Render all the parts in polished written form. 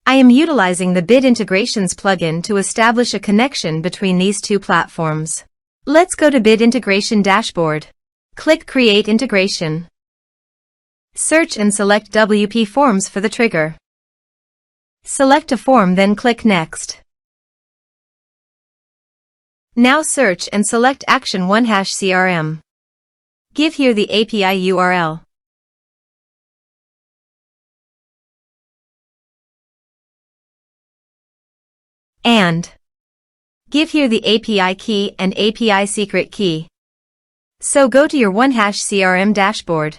I am utilizing the Bit Integrations plugin to establish a connection between these two platforms. Let's go to Bit Integration Dashboard. Click Create Integration. Search and select WPForms for the trigger. Select a form, then click Next. Now search and select Action OneHash CRM. Give here the API URL. And give here the API key and API secret key. So go to your OneHash CRM dashboard.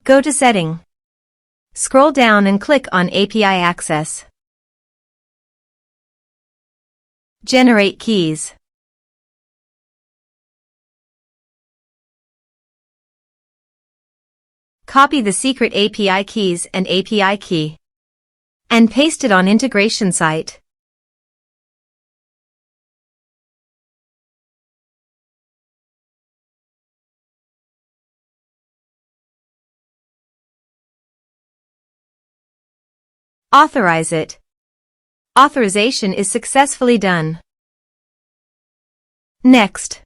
Go to Setting. Scroll down and click on API Access. Generate keys. Copy the secret API keys and API key and paste it on integration site. Authorize it. Authorization is successfully done. Next,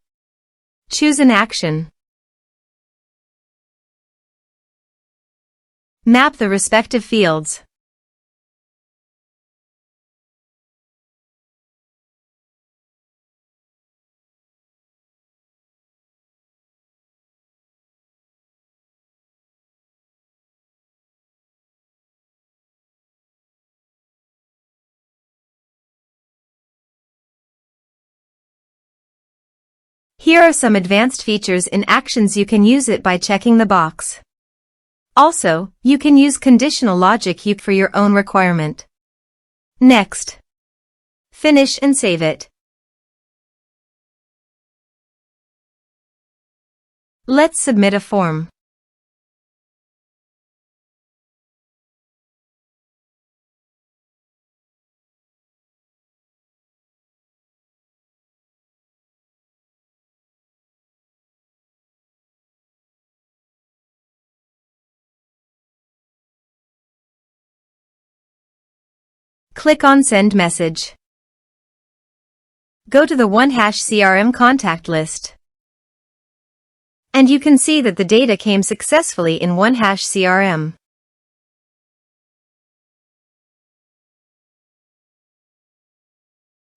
choose an action. Map the respective fields. Here are some advanced features in Actions. You can use it by checking the box. Also, you can use conditional logic for your own requirement. Next, finish and save it. Let's submit a form. Click on Send Message. Go to the OneHash CRM contact list. And you can see that the data came successfully in OneHash CRM.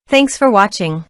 Thanks for watching.